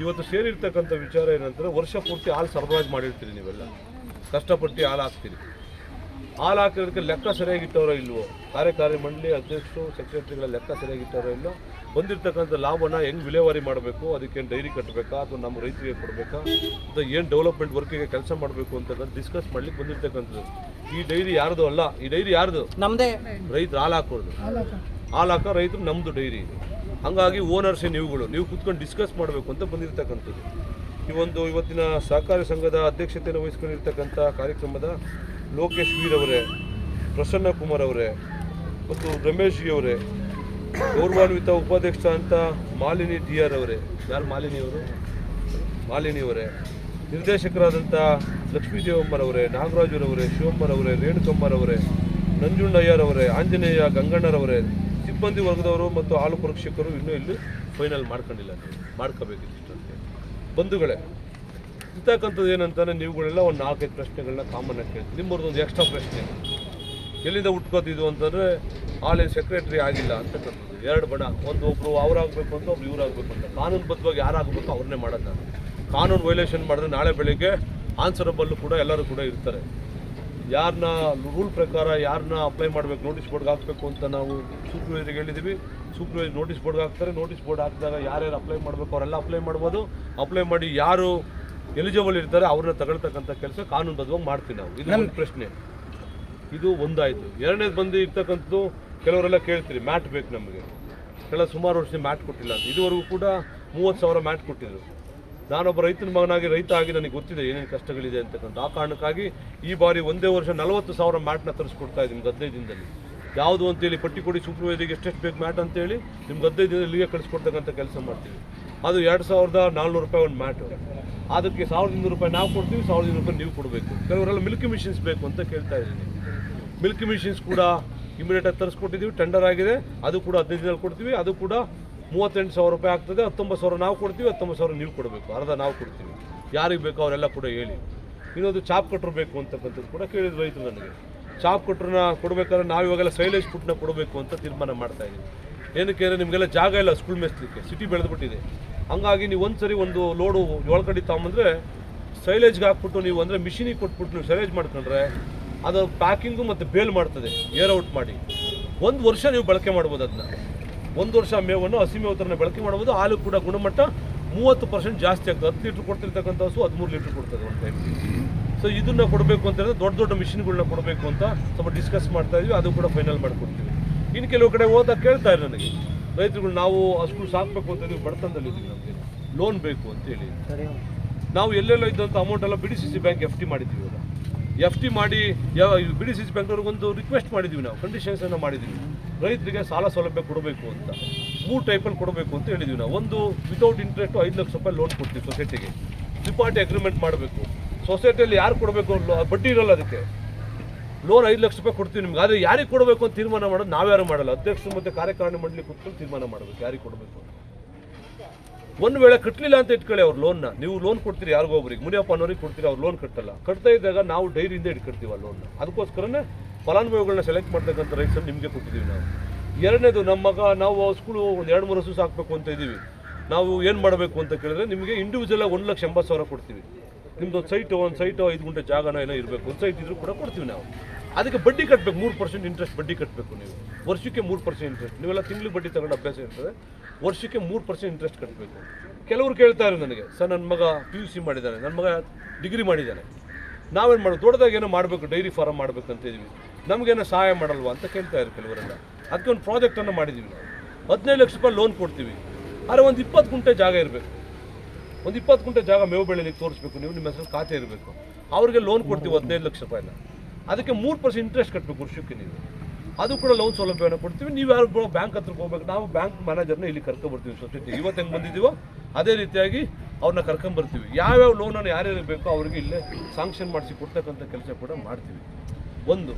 ಇವತ್ತು ಸೇರಿರ್ತಕ್ಕಂಥ ವಿಚಾರ ಏನಂದರೆ ವರ್ಷ ಪೂರ್ತಿ ಹಾಲು ಸರಬರಾಜು ಮಾಡಿರ್ತೀರಿ, ನೀವೆಲ್ಲ ಕಷ್ಟಪಟ್ಟು ಹಾಲು ಹಾಕ್ತೀರಿ. ಹಾಲು ಹಾಕಿರೋದಕ್ಕೆ ಲೆಕ್ಕ ಸರಿಯಾಗಿಟ್ಟವರೋ ಇಲ್ವೋ, ಕಾರ್ಯಕಾರಿ ಮಂಡಳಿ ಅಧ್ಯಕ್ಷರು ಸೆಕ್ರೆಟರಿಗಳ ಲೆಕ್ಕ ಸರಿಯಾಗಿಟ್ಟವರೋ ಇಲ್ಲೋ, ಬಂದಿರತಕ್ಕಂಥ ಲಾಭನ ಹೆಂಗೆ ವಿಲೇವಾರಿ ಮಾಡಬೇಕು, ಅದಕ್ಕೇನು ಡೈರಿ ಕಟ್ಟಬೇಕಾ ಅಥವಾ ನಮ್ಮ ರೈತರಿಗೆ ಕೊಡಬೇಕಾ ಅಥವಾ ಏನು ಡೆವಲಪ್ಮೆಂಟ್ ವರ್ಕಿಗೆ ಕೆಲಸ ಮಾಡಬೇಕು ಅಂತಕ್ಕಂಥ ಡಿಸ್ಕಸ್ ಮಾಡ್ಲಿಕ್ಕೆ ಬಂದಿರತಕ್ಕಂಥದ್ದು. ಈ ಡೈರಿ ಯಾರ್ದು ಅಲ್ಲ, ಈ ಡೈರಿ ಯಾರ್ದು? ನಮ್ಮದೇ. ರೈತರು ಹಾಲು ಹಾಕೋದು, ಹಾಲು ಹಾಕೋ ರೈತರು ನಮ್ಮದು ಡೈರಿ ಇದು. ಹಾಗಾಗಿ ಓನರ್ಸೇ ನೀವು ಕೂತ್ಕೊಂಡು ಡಿಸ್ಕಸ್ ಮಾಡಬೇಕು ಅಂತ ಬಂದಿರತಕ್ಕಂಥದ್ದು. ಇವತ್ತಿನ ಸಹಕಾರಿ ಸಂಘದ ಅಧ್ಯಕ್ಷತೆಯನ್ನು ವಹಿಸ್ಕೊಂಡಿರ್ತಕ್ಕಂಥ ಕಾರ್ಯಕ್ರಮದ ಲೋಕೇಶ್ ವೀರ್ ಅವರೇ, ಪ್ರಸನ್ನ ಕುಮಾರ್ ಅವರೇ ಮತ್ತು ರಮೇಶ್ ಜಿ ಅವರೇ, ಗೌರವಾನ್ವಿತ ಉಪಾಧ್ಯಕ್ಷ ಅಂತ ಮಾಲಿನಿ ಡಿ ಆರ್ ಅವರೇ, ಯಾರು ಮಾಲಿನಿ ಅವರೇ, ನಿರ್ದೇಶಕರಾದಂಥ ಲಕ್ಷ್ಮೀದೇವಮ್ಮರವರೇ, ನಾಗರಾಜರವರೇ, ಶಿವಮ್ಮರವರೇ, ರೇಣುಕಮ್ಮರವರೇ, ನಂಜುಂಡಯ್ಯರವರೇ, ಆಂಜನೇಯ ಗಂಗಣ್ಣರವರೇ, ಸಿಬ್ಬಂದಿ ವರ್ಗದವರು ಮತ್ತು ಹಾಲು ಪರೀಕ್ಷಕರು ಇನ್ನೂ ಇಲ್ಲಿ ಫೈನಲ್ ಮಾಡ್ಕೊಂಡಿಲ್ಲ. ಮಾಡ್ಕೋಬೇಕಿತ್ತು ಇಷ್ಟಂತೆ. ಬಂಧುಗಳೇ, ಇರ್ತಕ್ಕಂಥದ್ದು ಏನಂತಾನೆ ನೀವುಗಳೆಲ್ಲ ಒಂದು 4-5 ಪ್ರಶ್ನೆಗಳನ್ನ ಕಾಮನ್ನಾಗಿ ಕೇಳ್ತೀವಿ. ನಿಮ್ಮವ್ರದ್ದು ಒಂದು ಎಕ್ಸ್ಟ್ರಾ ಪ್ರಶ್ನೆ, ಎಲ್ಲಿಂದ ಹುಟ್ಕೋತಿದ್ದು ಅಂತಂದರೆ ಹಾಲಿನ ಸೆಕ್ರೆಟರಿ ಆಗಿಲ್ಲ ಅಂತಕ್ಕಂಥದ್ದು. 2 ಬಣ, ಒಬ್ಬರು ಅವರಾಗಬೇಕು ಅಂತ ಒಬ್ರು ಇವರಾಗಬೇಕು ಅಂತ. ಕಾನೂನುಬದ್ಧವಾಗಿ ಯಾರಾಗಬೇಕು ಅವ್ರನ್ನೇ ಮಾಡೋದು. ನಾನು ಕಾನೂನು ವೈಲೇಷನ್ ಮಾಡಿದ್ರೆ ನಾಳೆ ಬೆಳಗ್ಗೆ ಆನ್ಸರಬಲ್ಲು ಕೂಡ ಎಲ್ಲರೂ ಕೂಡ ಇರ್ತಾರೆ. ಯಾರನ್ನ ರೂಲ್ ಪ್ರಕಾರ ಯಾರನ್ನ ಅಪ್ಲೈ ಮಾಡಬೇಕು, ನೋಟಿಸ್ ಬೋರ್ಡ್ಗೆ ಹಾಕಬೇಕು ಅಂತ ನಾವು ಸೂಪರ್ವೈಸರ್ಗೆ ಹೇಳಿದ್ದೀವಿ. ಸೂಪರ್ವೈಸರ್ ನೋಟಿಸ್ ಬೋರ್ಡ್ಗೆ ಹಾಕ್ತಾರೆ. ನೋಟಿಸ್ ಬೋರ್ಡ್ ಹಾಕಿದಾಗ ಯಾರ್ಯಾರು ಅಪ್ಲೈ ಮಾಡಬೇಕು ಅವರೆಲ್ಲ ಅಪ್ಲೈ ಮಾಡ್ಬೋದು. ಅಪ್ಲೈ ಮಾಡಿ ಯಾರು ಎಲಿಜಿಬಲ್ ಇರ್ತಾರೆ ಅವ್ರನ್ನ ತಗೊಳ್ತಕ್ಕಂಥ ಕೆಲಸ ಕಾನೂನುಬದ್ಧವಾಗಿ ಮಾಡ್ತೀವಿ ನಾವು. ಇದು ಒಂದು ಪ್ರಶ್ನೆ, ಇದು ಒಂದಾಯಿತು. ಎರಡನೇದು ಬಂದು ಇರ್ತಕ್ಕಂಥದ್ದು, ಕೆಲವರೆಲ್ಲ ಕೇಳ್ತೀರಿ ಮ್ಯಾಟ್ ಬೇಕು ನಮಗೆ, ಸುಮಾರು ವರ್ಷ ಮ್ಯಾಟ್ ಕೊಟ್ಟಿಲ್ಲ ಅಂತ. ಇದುವರೆಗೂ ಕೂಡ 30,000 ಮ್ಯಾಟ್ ಕೊಟ್ಟಿದ್ರು. ನಾನೊಬ್ಬ ರೈತನ ಮಗನಾಗಿ ರೈತ ಆಗಿ ನನಗೆ ಗೊತ್ತಿದೆ ಏನೇನು ಕಷ್ಟಗಳಿದೆ ಅಂತಕ್ಕಂಥ. ಆ ಕಾರಣಕ್ಕಾಗಿ ಈ ಬಾರಿ ಒಂದೇ ವರ್ಷ 40,000 ಮ್ಯಾಟ್ನ ತರಿಸ್ಕೊಡ್ತಾ ಇದ್ದೀನಿ ನಿಮ್ಗೆ 15 ದಿನದಲ್ಲಿ. ಯಾವುದು ಅಂತೇಳಿ ಪಟ್ಟಿ ಕೊಡಿ, ಸೂಪರ್ವೈಸರಿಗೆ ಎಷ್ಟೆಷ್ಟು ಬೇಕು ಮ್ಯಾಟ್ ಅಂತೇಳಿ ನಿಮ್ಗೆ 15 ದಿನದಲ್ಲಿ ಇಲ್ಲಿಗೆ ಕಳಿಸ್ಕೊಡ್ತಕ್ಕಂಥ ಕೆಲಸ ಮಾಡ್ತೀವಿ. ಅದು 2,400 ರೂಪಾಯಿ ಒಂದು ಮ್ಯಾಟು. ಅದಕ್ಕೆ 1,200 ರೂಪಾಯಿ ನಾವು ಕೊಡ್ತೀವಿ, 1,200 ರೂಪಾಯಿ ನೀವು ಕೊಡಬೇಕು. ಕೆಲವರೆಲ್ಲ ಮಿಲ್ಕಿ ಮಿಷಿನ್ಸ್ ಬೇಕು ಅಂತ ಕೇಳ್ತಾ ಇದ್ದೀನಿ. ಮಿಲ್ಕಿ ಮಿಷಿನ್ಸ್ ಕೂಡ ಇಮಿಡಿಯೇಟಾಗಿ ತರಿಸ್ಕೊಟ್ಟಿದ್ದೀವಿ, ಟೆಂಡರ್ ಆಗಿದೆ. ಅದು ಕೂಡ 15 ದಿನದಲ್ಲಿ ಕೊಡ್ತೀವಿ. ಅದು ಕೂಡ 38,000 ರೂಪಾಯಿ ಆಗ್ತದೆ. 19,000 ನಾವು ಕೊಡ್ತೀವಿ, 19,000 ನೀವು ಕೊಡಬೇಕು. ಅರ್ಧ ನಾವು ಕೊಡ್ತೀವಿ. ಯಾರಿಗೆ ಬೇಕೋ ಅವರೆಲ್ಲ ಕೂಡ ಹೇಳಿ. ಇನ್ನೊಂದು ಚಾಪ್ ಕಟ್ರು ಬೇಕು ಅಂತಕ್ಕಂಥದ್ದು ಕೂಡ ಕೇಳಿದ್ರು ರೈತರು ನನಗೆ. ಚಾಪ್ ಕಟ್ರನ್ನ ಕೊಡಬೇಕಾದ್ರೆ ನಾವು ಇವಾಗೆಲ್ಲ ಸೈಲೇಜ್ ಫುಡ್ನ ಕೊಡಬೇಕು ಅಂತ ತೀರ್ಮಾನ ಮಾಡ್ತಾ ಇದ್ದೀವಿ. ಏನಕ್ಕೆ ಅಂದರೆ ನಿಮಗೆಲ್ಲ ಜಾಗ ಇಲ್ಲ ಸ್ಕೂಲ್ ಮೆಸ್ಲಿಕ್ಕೆ, ಸಿಟಿ ಬೆಳೆದ್ಬಿಟ್ಟಿದೆ. ಹಂಗಾಗಿ ನೀವು ಒಂದು ಲೋಡು 7 ಕಡೆ ತಗೊಂಬಂದರೆ ಸೈಲೇಜ್ಗೆ ಹಾಕ್ಬಿಟ್ಟು ನೀವು ಅಂದರೆ ಮಿಷಿನಿಗೆ ಕೊಟ್ಬಿಟ್ಟು ನೀವು ಸೈಲೇಜ್ ಮಾಡ್ಕೊಂಡ್ರೆ ಅದು ಪ್ಯಾಕಿಂಗು ಮತ್ತು ಬೇಲ್ ಮಾಡ್ತದೆ, ಏರ್ ಔಟ್ ಮಾಡಿ 1 ವರ್ಷ ನೀವು ಬಳಕೆ ಮಾಡ್ಬೋದು. ಅದನ್ನ 1 ವರ್ಷ ಮೇವನ್ನು, ಹಸಿ ಮೇವು ಥರನೇ ಬಳಕೆ ಮಾಡ್ಬೋದು. ಹಾಲು ಕೂಡ ಗುಣಮಟ್ಟ 30% ಜಾಸ್ತಿ ಆಗ್ತದೆ. 10 ಲೀಟ್ರ್ ಕೊಡ್ತಿರ್ತಕ್ಕಂಥ ಹಸು 13 ಲೀಟ್ರ್ ಕೊಡ್ತದೆ ಒಂದು ಟೈಮ್. ಸೊ ಇದನ್ನು ಕೊಡಬೇಕು ಅಂತ ಹೇಳಿದ್ರೆ ದೊಡ್ಡ ಮಿಷಿನ್ಗಳನ್ನ ಕೊಡಬೇಕು ಅಂತ ಸ್ವಲ್ಪ ಡಿಸ್ಕಸ್ ಮಾಡ್ತಾ ಇದ್ವಿ. ಅದು ಕೂಡ ಫೈನಲ್ ಮಾಡಿಕೊಡ್ತೀವಿ. ಇನ್ನು ಕೆಲವು ಕಡೆ ಹೋದಾಗ ಕೇಳ್ತಾ ಇದ್ದಾರೆ ನನಗೆ ರೈತರುಗಳು, ನಾವು ಅಷ್ಟು ಸಾಕಬೇಕು ಅಂತ ನೀವು ಬಡತನದಲ್ಲಿದ್ದೀವಿ, ನಮಗೆ ಲೋನ್ ಬೇಕು ಅಂತೇಳಿ. ನಾವು ಎಲ್ಲೆಲ್ಲ ಇದ್ದಂಥ ಅಮೌಂಟ್ ಎಲ್ಲ BDCC ಬ್ಯಾಂಕ್ FT ಮಾಡಿದ್ದೀವಿ. ಇವಾಗ FT ಮಾಡಿ BDCC ಬ್ಯಾಂಕ್ನವ್ರಿಗೊಂದು ರಿಕ್ವೆಸ್ಟ್ ಮಾಡಿದ್ದೀವಿ, ನಾವು ಕಂಡೀಷನ್ಸನ್ನು ಮಾಡಿದ್ದೀವಿ. ರೈತರಿಗೆ ಸಾಲ ಸೌಲಭ್ಯ ಕೊಡಬೇಕು ಅಂತ 3 ಟೈಪಲ್ಲಿ ಕೊಡಬೇಕು ಅಂತ ಹೇಳಿದ್ದೀವಿ ನಾವು. ಒಂದು ವಿತೌಟ್ ಇಂಟ್ರೆಸ್ಟು 5 ಲಕ್ಷ ರೂಪಾಯಿ ಲೋನ್ ಕೊಡ್ತೀವಿ ಸೊಸೈಟಿಗೆ. ತ್ರಿಪಾಠಿ ಅಗ್ರಿಮೆಂಟ್ ಮಾಡಬೇಕು. ಸೊಸೈಟಿಯಲ್ಲಿ ಯಾರು ಕೊಡಬೇಕು, ಬಡ್ಡಿ ಇರೋಲ್ಲ ಅದಕ್ಕೆ. ಲೋನ್ 5 ಲಕ್ಷ ರೂಪಾಯಿ ಕೊಡ್ತೀವಿ ನಿಮ್ಗೆ. ಆದರೆ ಯಾರಿಗೆ ಕೊಡಬೇಕು ಅಂತ ತೀರ್ಮಾನ ಮಾಡೋದು ನಾವ್ಯಾರು ಮಾಡಲ್ಲ. ಅಧ್ಯಕ್ಷರು ಮತ್ತು ಕಾರ್ಯಕಾರಿಣಿ ಮಂಡಳಿ ಕೂತ್ಕೊಂಡು ತೀರ್ಮಾನ ಮಾಡಬೇಕು ಯಾರಿಗೆ ಕೊಡಬೇಕು. ಒಂದು ವೇಳೆ ಕಟ್ಟಲಿಲ್ಲ ಅಂತ ಇಟ್ಕೊಳ್ಳಿ ಅವ್ರು ಲೋನ್ನ, ನೀವು ಲೋನ್ ಕೊಡ್ತೀರಿ ಯಾರಿಗೋ ಒಬ್ರಿಗೆ, ಮುನಿಯಪ್ಪ ಅನ್ನೋರಿಗೆ ಕೊಡ್ತೀರಿ, ಅವ್ರು ಲೋನ್ ಕಟ್ಟಲ್ಲ. ಕಟ್ತಾ ಇದ್ದಾಗ ನಾವು ಡೈರಿಯಿಂದ ಇಟ್ಕೊಡ್ತೀವಿ ಆ ಲೋನ್ನ. ಅದಕ್ಕೋಸ್ಕರನೇ ಫಲಾನುಭವಿಗಳನ್ನ ಸೆಲೆಕ್ಟ್ ಮಾಡ್ತಕ್ಕಂಥ ರೈತರನ್ನು ನಿಮಗೆ ಕೊಟ್ಟಿದ್ದೀವಿ ನಾವು. ಎರಡನೇದು, ನಮ್ಮ ಮಗ ನಾವು ಸ್ಕೂಲು ಒಂದು 2-3 ಹಸು ಸಾಕಬೇಕು ಅಂತ ಇದ್ದೀವಿ. ನಾವು ಏನು ಮಾಡಬೇಕು ಅಂತ ಕೇಳಿದ್ರೆ ನಿಮಗೆ ಇಂಡಿವಿಜುವಲಾಗಿ 1,80,000 ಕೊಡ್ತೀವಿ. ನಿಮ್ದು ಒಂದು ಸೈಟು 5 ಗುಂಟೆ ಜಾಗನ ಏನೋ ಇರಬೇಕು, ಒಂದು ಸೈಟ್ ಇದ್ರೂ ಕೂಡ ಕೊಡ್ತೀವಿ ನಾವು. ಅದಕ್ಕೆ ಬಡ್ಡಿ ಕಟ್ಟಬೇಕು, 3% ಇಂಟ್ರೆಸ್ಟ್ ಬಡ್ಡಿ ಕಟ್ಟಬೇಕು. ನೀವು ವರ್ಷಕ್ಕೆ 3% ಇಂಟ್ರೆಸ್ಟ್. ನೀವೆಲ್ಲ ತಿಂಗಳಿಗೆ ಬಡ್ಡಿ ತಗೊಂಡು ಅಭ್ಯಾಸ ಇರ್ತದೆ. ವರ್ಷಕ್ಕೆ 3% ಇಂಟ್ರೆಸ್ಟ್ ಕಟ್ಟಬೇಕು. ಕೆಲವರು ಕೇಳ್ತಾ ಇರೋ ನನಗೆ, ಸರ್ ನನ್ನ ಮಗ PUC ಮಾಡಿದ್ದಾನೆ, ನನ್ನ ಮಗ ಡಿಗ್ರಿ ಮಾಡಿದ್ದಾನೆ, ನಾವೇನು ಮಾಡೋದು, ದೊಡ್ಡದಾಗಿ ಏನೋ ಮಾಡಬೇಕು, ಡೈರಿ ಫಾರಮ್ ಮಾಡಬೇಕಂತ ಇದ್ದೀವಿ, ನಮಗೇನೋ ಸಹಾಯ ಮಾಡಲ್ವಾ ಅಂತ ಕೇಳ್ತಾ ಇರೋ ಕೆಲವರೆಲ್ಲ. ಅದಕ್ಕೆ ಒಂದು ಪ್ರಾಜೆಕ್ಟನ್ನು ಮಾಡಿದ್ದೀವಿ ನಾವು. 15 ಲಕ್ಷ ರೂಪಾಯಿ ಲೋನ್ ಕೊಡ್ತೀವಿ. ಆದರೆ ಒಂದು 20 ಗುಂಟೆ ಜಾಗ ಇರಬೇಕು. ಒಂದು 20 ಗುಂಟೆ ಜಾಗ ಮೇವು ಬೆಳೆಲಿಕ್ಕೆ ತೋರಿಸ್ಬೇಕು. ನೀವು ನಿಮ್ಮ ಹೆಸರು ಖಾತೆ ಇರಬೇಕು. ಅವ್ರಿಗೆ ಲೋನ್ ಕೊಡ್ತೀವಿ 15 ಲಕ್ಷ ರೂಪಾಯಿನ. ಅದಕ್ಕೆ 3% ಇಂಟ್ರೆಸ್ಟ್ ಕಟ್ಟಬೇಕು ವರ್ಷಕ್ಕೆ ನೀವು. ಅದು ಕೂಡ ಲೋನ್ ಸೌಲಭ್ಯವನ್ನು ಕೊಡ್ತೀವಿ. ನೀವು ಯಾರು ಬ್ಯಾಂಕ್ ಹತ್ರಕ್ಕೆ ಹೋಗ್ಬೇಕು, ನಾವು ಬ್ಯಾಂಕ್ ಮ್ಯಾನೇಜರ್ನ ಇಲ್ಲಿ ಕರ್ಕೊಂಡ್ಬರ್ತೀವಿ ಸೊಸೈಟಿ. ಇವತ್ತು ಹೆಂಗೆ ಬಂದಿದ್ದೀವೋ ಅದೇ ರೀತಿಯಾಗಿ ಅವ್ರನ್ನ ಕರ್ಕೊಂಡ್ಬರ್ತೀವಿ. ಯಾವ್ಯಾವ ಲೋನನ್ನು ಯಾರ್ಯಾರು ಬೇಕೋ ಅವ್ರಿಗೆ ಇಲ್ಲೇ ಸಾಂಕ್ಷನ್ ಮಾಡಿಸಿ ಕೊಡ್ತಕ್ಕಂಥ ಕೆಲಸ ಕೂಡ ಮಾಡ್ತೀವಿ. ಒಂದು